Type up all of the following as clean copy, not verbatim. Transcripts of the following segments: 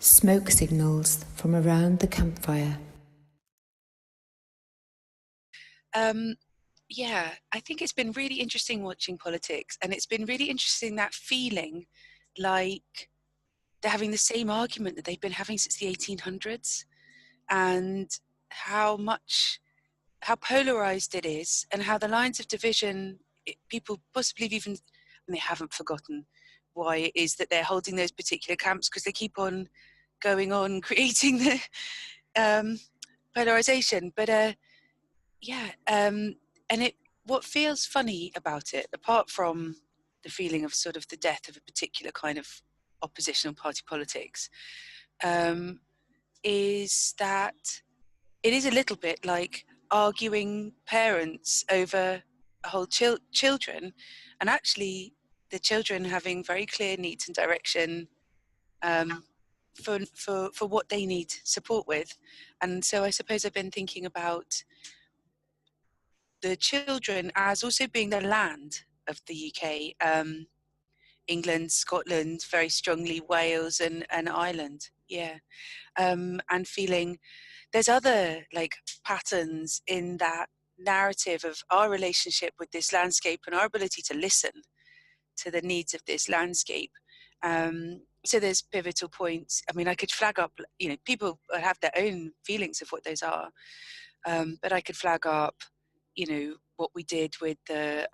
Smoke signals from around the campfire. Yeah, I think it's been really interesting watching politics, and it's been really interesting that feeling like they're having the same argument that they've been having since the 1800s, and how polarized it is, and how the lines of division, people possibly have even, and they haven't forgotten why it is that they're holding those particular camps, because they keep on going on creating the polarization. But and what feels funny about it, apart from the feeling of sort of the death of a particular kind of oppositional party politics, is that it is a little bit like arguing parents over whole children, and actually the children having very clear needs and direction for what they need support with. And so I suppose I've been thinking about the children as also being the land of the UK, England, Scotland, very strongly Wales and Ireland, and feeling there's other like patterns in that narrative of our relationship with this landscape and our ability to listen to the needs of this landscape. So there's pivotal points. I mean, I could flag up, people have their own feelings of what those are, but I could flag up, what we did with the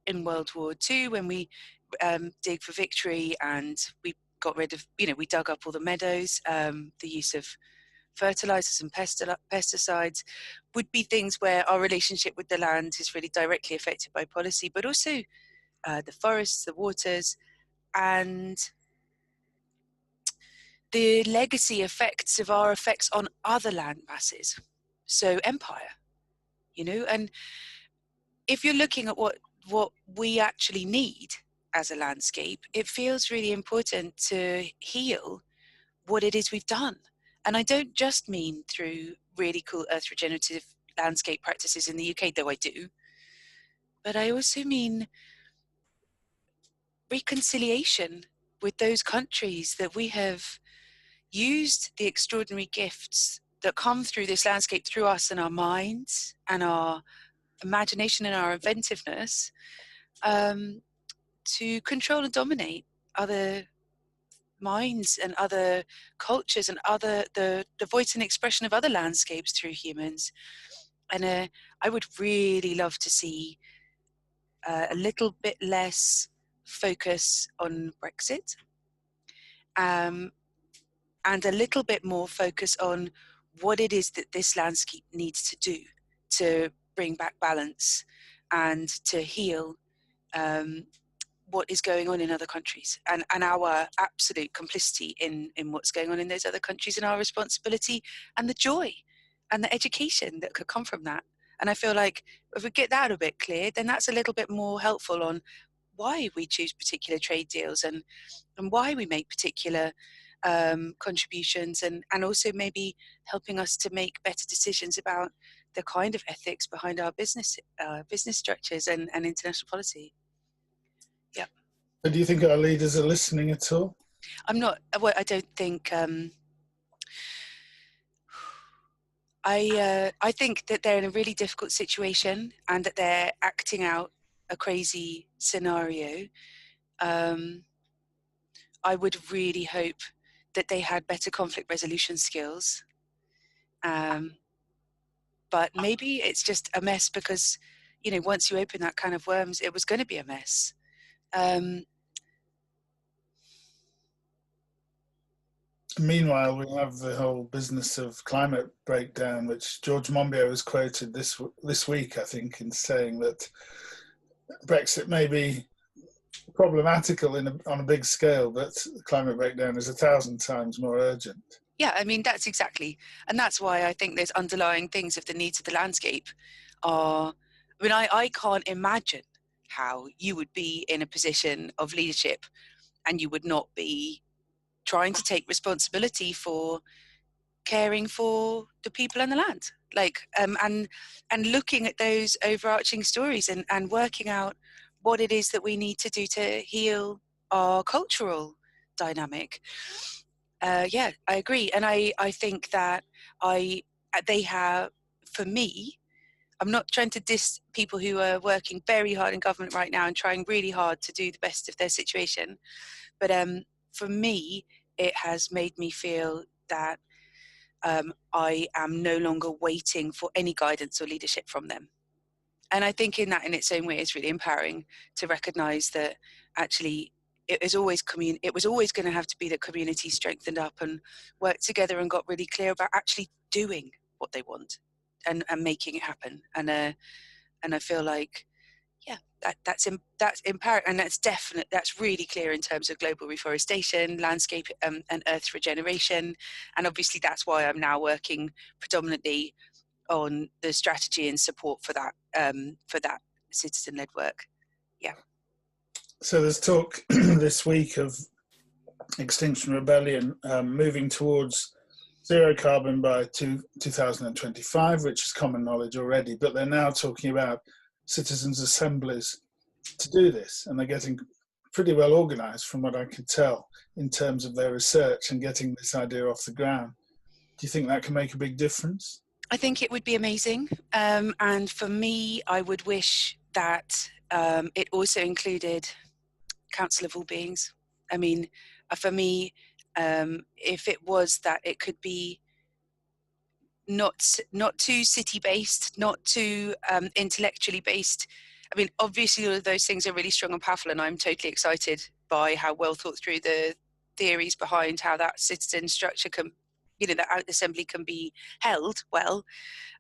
in World War II when we dig for victory, and we got rid of, we dug up all the meadows. The use of fertilizers and pesticides would be things where our relationship with the land is really directly affected by policy, but also the forests, the waters, and the legacy effects of our effects on other land masses. So empire, and if you're looking at what we actually need as a landscape, it feels really important to heal what it is we've done. And I don't just mean through really cool earth regenerative landscape practices in the UK, though I do, but I also mean reconciliation with those countries that we have used the extraordinary gifts that come through this landscape, through us and our minds and our imagination and our inventiveness, to control and dominate other minds and other cultures and the voice and expression of other landscapes through humans. And I would really love to see a little bit less focus on Brexit, and a little bit more focus on what it is that this landscape needs to do to bring back balance and to heal what is going on in other countries, and our absolute complicity in what's going on in those other countries, and our responsibility and the joy and the education that could come from that. And I feel like if we get that a bit clear, then that's a little bit more helpful on why we choose particular trade deals, and why we make particular contributions, and also maybe helping us to make better decisions about the kind of ethics behind our business structures and international policy. Yeah. So do you think our leaders are listening at all? I'm not. Well, I don't think. I think that they're in a really difficult situation, and that they're acting out a crazy scenario. I would really hope that they had better conflict resolution skills. But maybe it's just a mess because, once you open that can of worms, it was going to be a mess. Meanwhile, we have the whole business of climate breakdown, which George Monbiot was quoted this week, I think, in saying that Brexit may be problematical on a big scale, but climate breakdown is 1,000 times more urgent. Yeah, I mean, that's exactly. And that's why I think those underlying things of the needs of the landscape are, I mean, I can't imagine how you would be in a position of leadership and you would not be trying to take responsibility for caring for the people and the land, like and looking at those overarching stories, and working out what it is that we need to do to heal our cultural dynamic. Yeah, I agree. And I think that they have, for me, I'm not trying to diss people who are working very hard in government right now and trying really hard to do the best of their situation. But for me, it has made me feel that I am no longer waiting for any guidance or leadership from them. And I think in its own way, it's really empowering to recognise that actually it was always going to have to be that communities strengthened up and worked together and got really clear about actually doing what they want and making it happen. And I feel like, yeah, that's empowering, and that's really clear in terms of global reforestation, landscape and earth regeneration. And obviously that's why I'm now working predominantly on the strategy and support for that citizen-led work. Yeah. So there's talk this week of Extinction Rebellion moving towards zero carbon by 2025, which is common knowledge already, but they're now talking about citizens' assemblies to do this, and they're getting pretty well organised from what I can tell in terms of their research and getting this idea off the ground. Do you think that can make a big difference? I think it would be amazing, and for me, I would wish that it also included Council of All Beings. I mean, for me, if it was that it could be not too city-based, not too intellectually based. I mean, obviously all of those things are really strong and powerful, and I'm totally excited by how well thought through the theories behind how that citizen structure can, that assembly can be held well.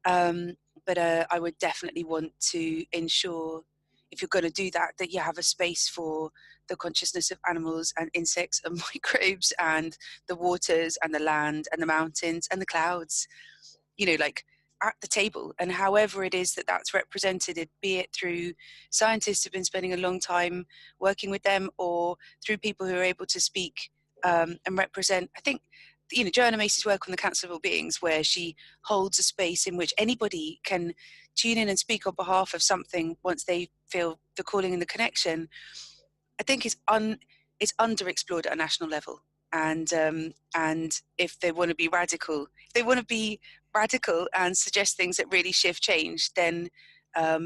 But I would definitely want to ensure, if you're going to do that, that you have a space for the consciousness of animals and insects and microbes and the waters and the land and the mountains and the clouds, like at the table. And however it is that that's represented, be it through scientists who've been spending a long time working with them, or through people who are able to speak and represent. I think, Joanna Macy's work on the Council of All Beings, where she holds a space in which anybody can tune in and speak on behalf of something once they feel the calling and the connection, I think is underexplored at a national level. And if they want to be radical, and suggest things that really shift change, then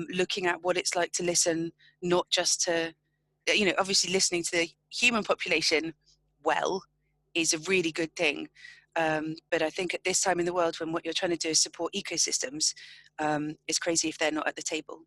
looking at what it's like to listen, not just to, obviously listening to the human population well is a really good thing. But I think at this time in the world, when what you're trying to do is support ecosystems, it's crazy if they're not at the table.